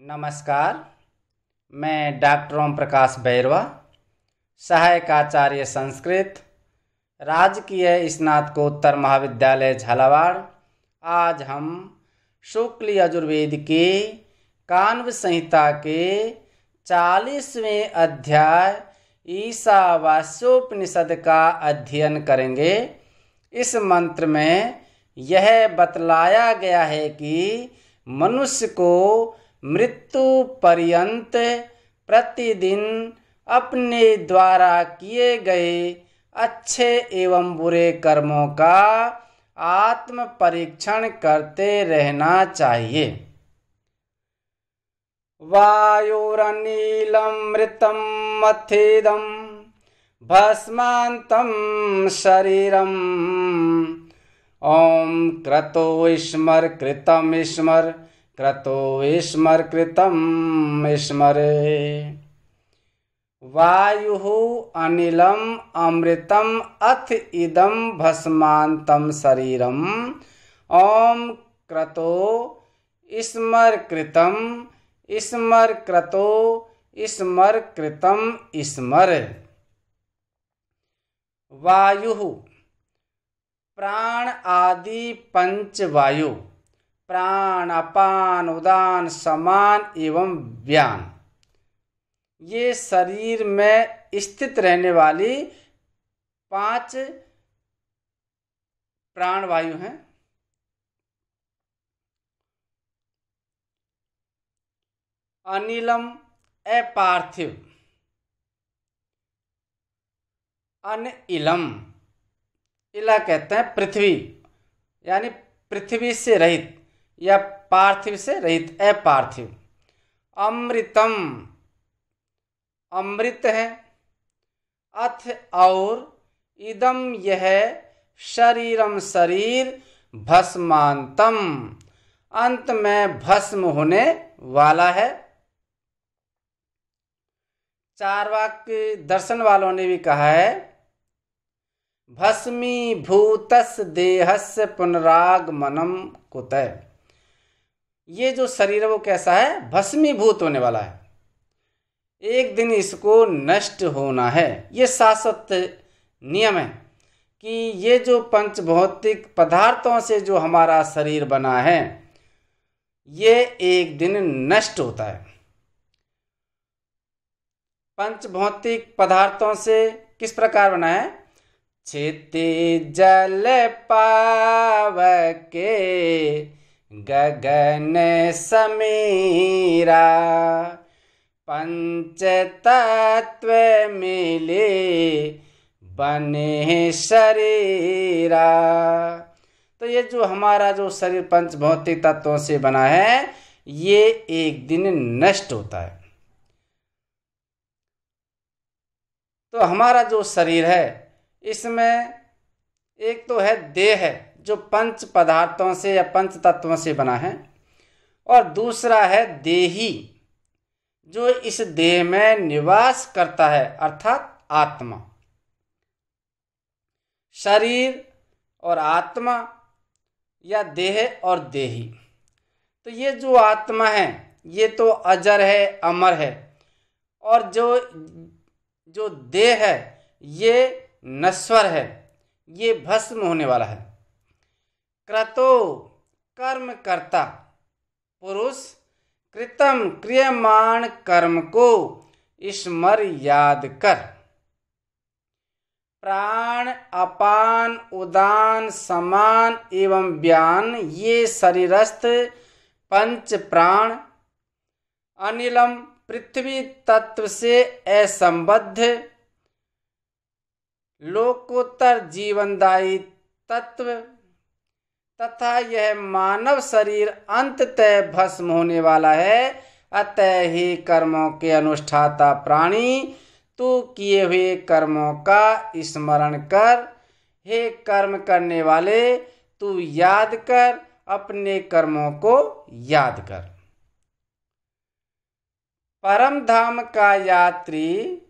नमस्कार। मैं डॉक्टर ओम प्रकाश बैरवा, सहायक आचार्य संस्कृत, राजकीय स्नातकोत्तर महाविद्यालय झालावाड़। आज हम शुक्ल यजुर्वेद के कान्व संहिता के 40वें अध्याय ईशावास्योपनिषद का अध्ययन करेंगे। इस मंत्र में यह बतलाया गया है कि मनुष्य को मृत्यु पर्यंत प्रतिदिन अपने द्वारा किए गए अच्छे एवं बुरे कर्मों का आत्म परीक्षण करते रहना चाहिए। वायुरनीलं मृतं मथिदं भस्मान्तं शरीरम् ओम क्रतो ईश्वर कृतम ईश्वर क्रतो ईश्वर कृतम ईश्वर। वायुः अनिलम अमृतम अथ इदम भस्मान्तं शरीरम ओम क्रतो ईश्वर कृतम ईश्वर क्रतो ईश्वर कृतम ईश्वर। वायुः प्राण आदि पंच वायु, प्राण अपान उदान समान एवं व्यान, ये शरीर में स्थित रहने वाली 5 प्राण वायु हैं। अनिलम अपार्थिव, अनिलम इला कहते हैं पृथ्वी, यानी पृथ्वी से रहित या पार्थिव से रहित, अपार्थिव। अमृतम अमृत है। अथ और इदम यह शरीरम शरीर, भस्मांतम अंत में भस्म होने वाला है। चार्वाक दर्शन वालों ने भी कहा है, भस्मीभूतस्य देहस्य पुनरागमनम कुतः। ये जो शरीर है वो कैसा है? भस्मीभूत होने वाला है, एक दिन इसको नष्ट होना है। ये शाश्वत नियम है कि ये जो पंचभौतिक पदार्थों से जो हमारा शरीर बना है ये एक दिन नष्ट होता है। पंचभौतिक पदार्थों से किस प्रकार बना है? क्षिति जल पावके गगन समीरा, पंच तत्व मिले बने शरीरा। तो ये जो हमारा जो शरीर पंच भौतिक तत्वों से बना है ये एक दिन नष्ट होता है। तो हमारा जो शरीर है इसमें एक तो है देह है जो पंच पदार्थों से या पंच तत्वों से बना है, और दूसरा है देही जो इस देह में निवास करता है अर्थात आत्मा। शरीर और आत्मा या देह और देही। तो ये जो आत्मा है ये तो अजर है, अमर है, और जो देह है ये नश्वर है, ये भस्म होने वाला है। क्रतो कर्म करता पुरुष, कृतम क्रियमाण कर्म को स्मर याद कर। प्राण अपान उदान समान एवं व्यान, ये शरीरस्थ पंच प्राण। अनिलम पृथ्वी तत्व से असंबद्ध लोकोत्तर जीवनदायी तत्व, तथा यह मानव शरीर अंततः भस्म होने वाला है। अतः ही कर्मों के अनुष्ठाता प्राणी तू किए हुए कर्मों का स्मरण कर। हे कर्म करने वाले तू याद कर, अपने कर्मों को याद कर। परम धाम का यात्री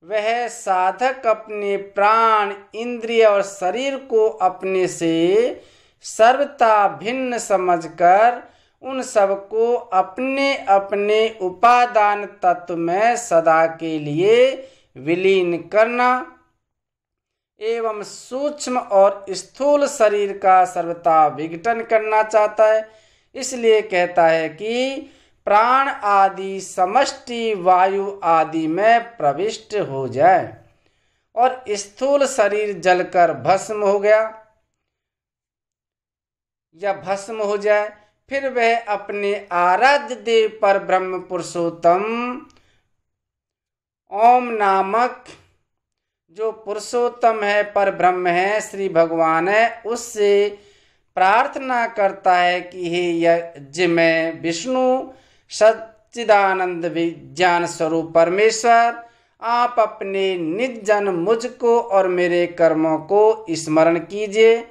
वह साधक अपने प्राण इंद्रिय और शरीर को अपने से सर्वथा भिन्न समझकर उन सबको अपने अपने उपादान तत्व में सदा के लिए विलीन करना एवं सूक्ष्म और स्थूल शरीर का सर्वथा विघटन करना चाहता है। इसलिए कहता है कि प्राण आदि समष्टि वायु आदि में प्रविष्ट हो जाए और स्थूल शरीर जलकर भस्म हो गया या भस्म हो जाए, फिर वह अपने आराध्य देव पर ब्रह्म पुरुषोत्तम ओम नामक जो पुरुषोत्तम है, पर ब्रह्म है, श्री भगवान है, उससे प्रार्थना करता है कि हे यज्ञ में विष्णु सच्चिदानंद विज्ञान स्वरूप परमेश्वर, आप अपने निज जन मुझको और मेरे कर्मों को स्मरण कीजिए।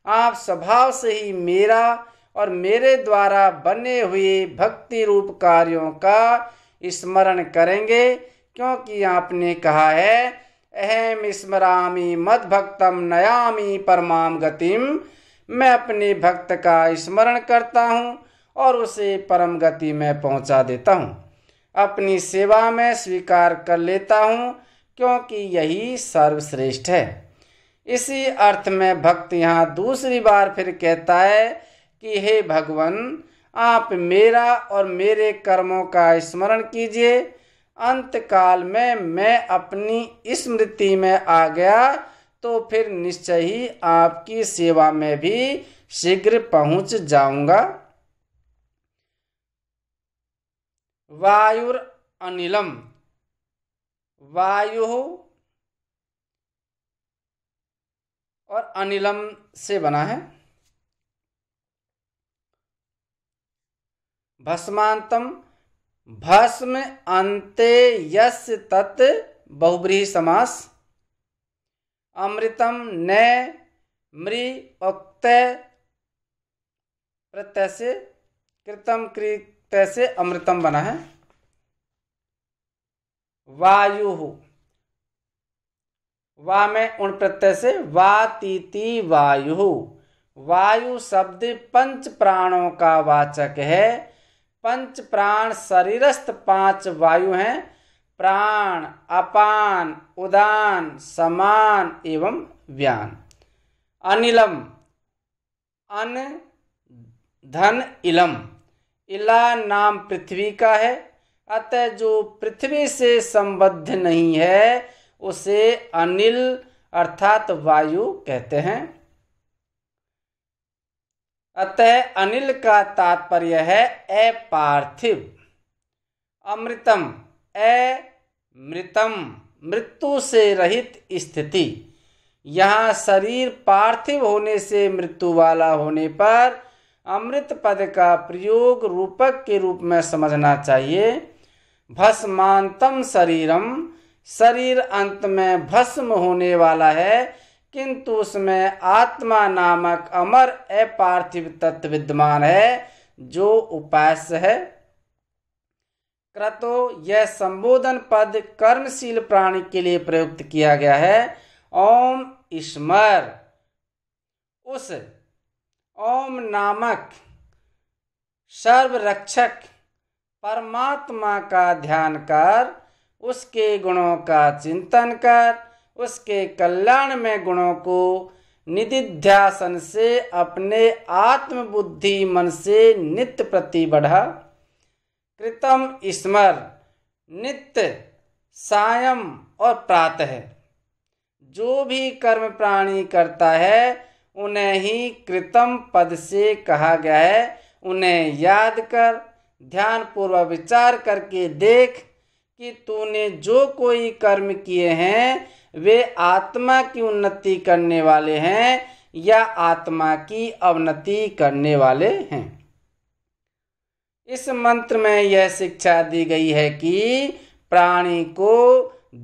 आप स्वभाव से ही मेरा और मेरे द्वारा बने हुए भक्ति रूप कार्यों का स्मरण करेंगे, क्योंकि आपने कहा है अहम स्मरामि मद भक्तम नयामि परमाम गतिम, मैं अपने भक्त का स्मरण करता हूँ और उसे परम गति में पहुँचा देता हूँ, अपनी सेवा में स्वीकार कर लेता हूँ, क्योंकि यही सर्वश्रेष्ठ है। इसी अर्थ में भक्त यहाँ दूसरी बार फिर कहता है कि हे भगवान, आप मेरा और मेरे कर्मों का स्मरण कीजिए। अंत काल में मैं अपनी स्मृति में आ गया तो फिर निश्चय ही आपकी सेवा में भी शीघ्र पहुंच जाऊंगा। वायुर अनिलम, वायु और अनिलम से बना है। भस्मांतम, भस्म अंते यस्य तत् बहुब्रीहि समास। अमृतम न मृ उक्त प्रत्यय से कृतम कृत्य से अमृतम बना है। वायु, वा में उण प्रत्यय से वातीति वायु। वायु शब्द पंच प्राणों का वाचक है। पंच प्राण शरीरस्थ पांच वायु हैं, प्राण, अपान, उदान, समान एवं व्यान। अनिलम, अन धन इलम, इला नाम पृथ्वी का है, अतः जो पृथ्वी से संबद्ध नहीं है उसे अनिल अर्थात वायु कहते हैं। अतः अनिल का तात्पर्य है अपार्थिव। अमृतम, अमृतम, मृत्यु से रहित स्थिति। यहाँ शरीर पार्थिव होने से मृत्यु वाला होने पर अमृत पद का प्रयोग रूपक के रूप में समझना चाहिए। भस्मांतम शरीरम, शरीर अंत में भस्म होने वाला है, किंतु उसमें आत्मा नामक अमर अपार्थिव तत्व विद्यमान है जो उपास्य है। क्रतो, यह संबोधन पद कर्मशील प्राणी के लिए प्रयुक्त किया गया है। ओम ईश्वर, उस ओम नामक सर्वरक्षक परमात्मा का ध्यान कर, उसके गुणों का चिंतन कर, उसके कल्याण में गुणों को निधिध्यासन से अपने आत्मबुद्धि मन से नित्य प्रति बढ़ा। कृतम स्मर, नित्य, सायं और प्रातः, जो भी कर्म प्राणी करता है उन्हें ही कृतम पद से कहा गया है। उन्हें याद कर, ध्यान पूर्वक विचार करके देख कि तूने जो कोई कर्म किए हैं वे आत्मा की उन्नति करने वाले हैं या आत्मा की अवनति करने वाले हैं। इस मंत्र में यह शिक्षा दी गई है कि प्राणी को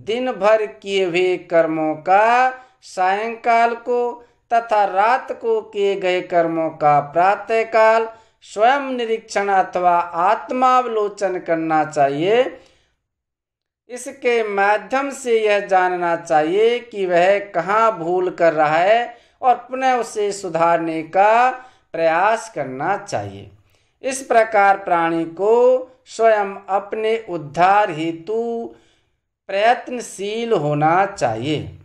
दिन भर किए हुए कर्मों का सायंकाल को तथा रात को किए गए कर्मों का प्रातःकाल स्वयं निरीक्षण अथवा आत्मावलोचन करना चाहिए। इसके माध्यम से यह जानना चाहिए कि वह कहाँ भूल कर रहा है और पुनः उसे सुधारने का प्रयास करना चाहिए। इस प्रकार प्राणी को स्वयं अपने उद्धार हेतु प्रयत्नशील होना चाहिए।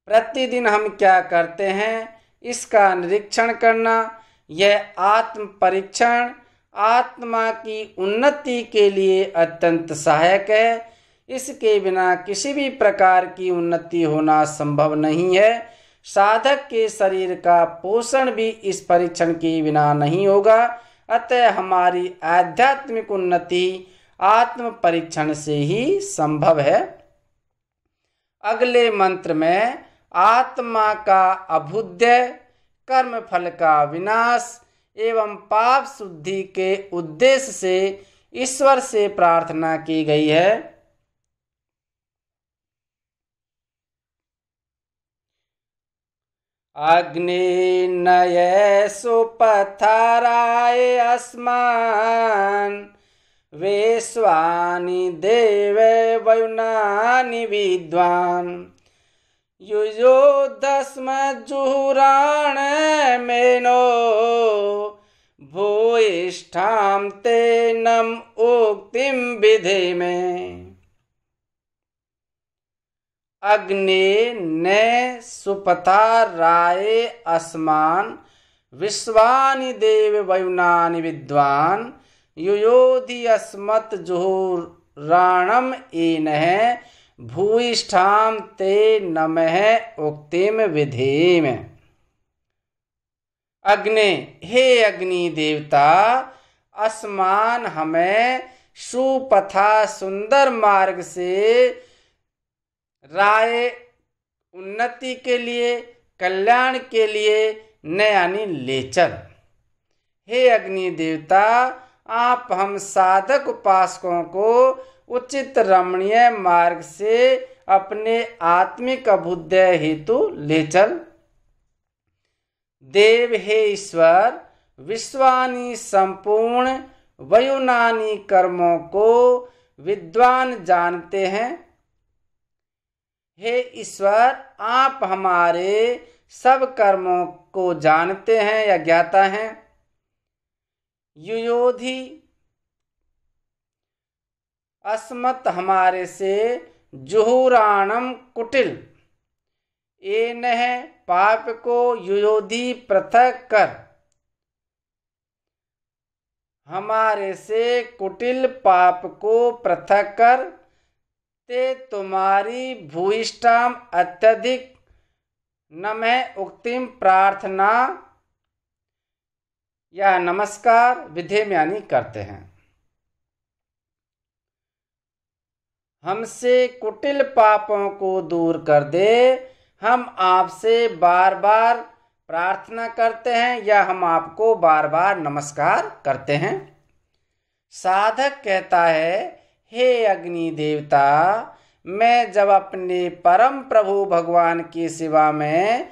प्रतिदिन हम क्या करते हैं इसका निरीक्षण करना, यह आत्म परीक्षण आत्मा की उन्नति के लिए अत्यंत सहायक है। इसके बिना किसी भी प्रकार की उन्नति होना संभव नहीं है। साधक के शरीर का पोषण भी इस परीक्षण के बिना नहीं होगा। अतः हमारी आध्यात्मिक उन्नति आत्म परीक्षण से ही संभव है। अगले मंत्र में आत्मा का अभुद्य, कर्म फल का विनाश एवं पाप शुद्धि के उद्देश्य से ईश्वर से प्रार्थना की गई है। अग्निर्नये सुपथाराय अस्मान् वेश्वानि देवे वयुनानि विद्वान् युयोधस्मज्जुहुराण मेनो भूयिष्ठां तेनम् उक्तिं विधेमे। अग्ने ने सुपथाराय अस्मान् विश्वानि देव वयुनानि विद्वान् युयोधि अस्मत् जुहुराणम् एनः भूयिष्ठां ते नमः उक्तिम विधेम। अग्नि, हे अग्नि देवता, अस्मान हमें सुपथा सुंदर मार्ग से राय उन्नति के लिए, कल्याण के लिए न यानी ले चल। हे अग्नि देवता, आप हम साधक उपासकों को उचित रमणीय मार्ग से अपने आत्मिक अभ्युदय हेतु ले चल। देव, हे ईश्वर, विश्वानि संपूर्ण वयुनानि कर्मों को विद्वान जानते हैं। हे ईश्वर, आप हमारे सब कर्मों को जानते हैं या ज्ञाता हैं। युयोधि अस्मत् हमारे से, जुहुराणम कुटिल, एनह पाप को युयोधि पृथक कर, हमारे से कुटिल पाप को पृथक कर, ते तुम्हारी भूयिष्ठाम अत्यधिक नमः उक्तिम प्रार्थना या नमस्कार विधेय यानी करते हैं। हमसे कुटिल पापों को दूर कर दे, हम आपसे बार बार प्रार्थना करते हैं या हम आपको बार बार नमस्कार करते हैं। साधक कहता है, हे अग्नि देवता, मैं जब अपने परम प्रभु भगवान की सेवा में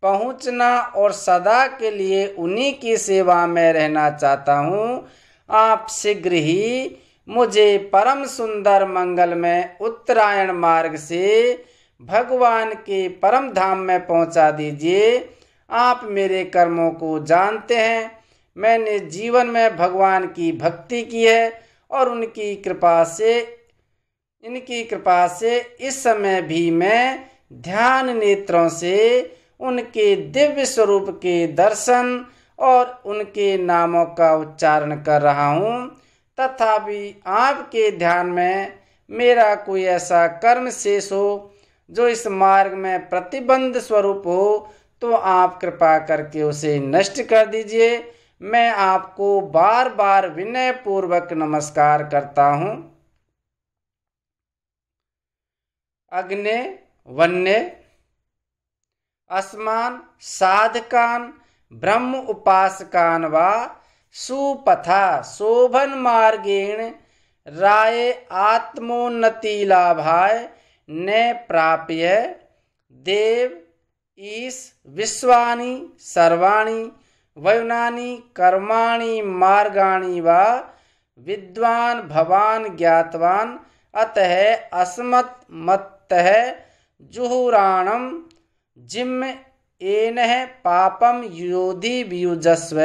पहुंचना और सदा के लिए उन्हीं की सेवा में रहना चाहता हूँ, आप शीघ्र ही मुझे परम सुंदर मंगलमय उत्तरायण मार्ग से भगवान के परम धाम में पहुंचा दीजिए। आप मेरे कर्मों को जानते हैं। मैंने जीवन में भगवान की भक्ति की है और इनकी कृपा से इस समय भी मैं ध्यान नेत्रों से उनके दिव्य स्वरूप के दर्शन और उनके नामों का उच्चारण कर रहा हूँ। तथापि आपके ध्यान में मेरा कोई ऐसा कर्म शेष हो जो इस मार्ग में प्रतिबंध स्वरूप हो तो आप कृपा करके उसे नष्ट कर दीजिए। मैं आपको बार बार विनय पूर्वक नमस्कार करता हूँ। अग्ने वन्य अस्मान साधकान ब्रह्म उपासकान वा सुपथा शोभन मार्गेण राय आत्मोन्नति लाभाय न प्राप्य देव ईश विश्वानि सर्वाणि वयुनानि कर्माणि मार्गाणि वा विद्वान भवान ज्ञातवान अतः अस्मत् मत्तः जुहुराणम जिम्म एनः पापम योधि वियुजस्व।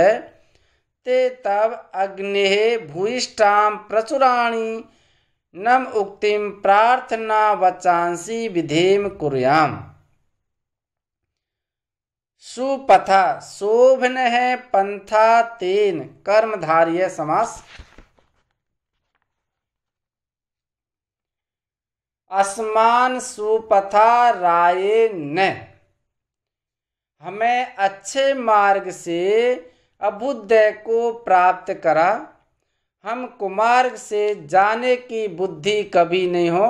ते तब अग्नेः भूयिष्ठां प्रचुराणि नम उक्तिम प्रार्थना वचांसि विधेम कुर्याम। सुपथा शोभन है पंथा तेन कर्मधारय समास। अस्मान सुपथा राये न, हमें अच्छे मार्ग से अभ्युदय को प्राप्त करा, हम कुमार्ग से जाने की बुद्धि कभी नहीं हो।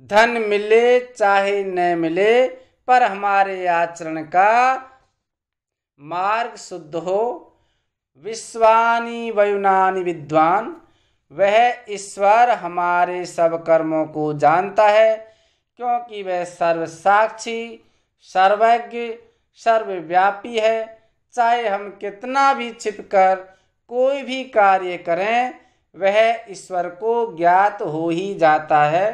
धन मिले चाहे न मिले पर हमारे आचरण का मार्ग शुद्ध हो। विश्वानि वयुनानि विद्वान, वह ईश्वर हमारे सब कर्मों को जानता है, क्योंकि वह सर्वसाक्षी, सर्वज्ञ, सर्वव्यापी है। चाहे हम कितना भी छिपकर कोई भी कार्य करें, वह ईश्वर को ज्ञात हो ही जाता है।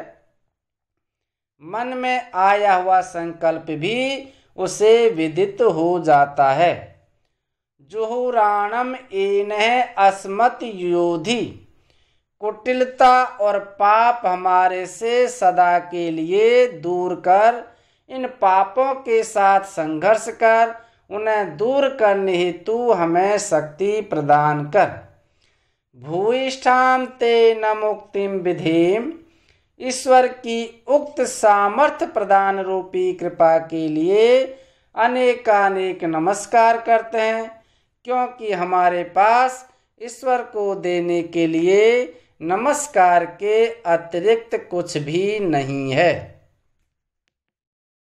मन में आया हुआ संकल्प भी उसे विदित हो जाता है। जुहुराणम एनह अस्मत् योधि, कुटिलता और पाप हमारे से सदा के लिए दूर कर, इन पापों के साथ संघर्ष कर उन्हें दूर करने हेतु हमें शक्ति प्रदान कर। भूयिष्ठां ते न मुक्तिम विधेम, ईश्वर की उक्त सामर्थ्य प्रदान रूपी कृपा के लिए अनेकानेक नमस्कार करते हैं, क्योंकि हमारे पास ईश्वर को देने के लिए नमस्कार के अतिरिक्त कुछ भी नहीं है।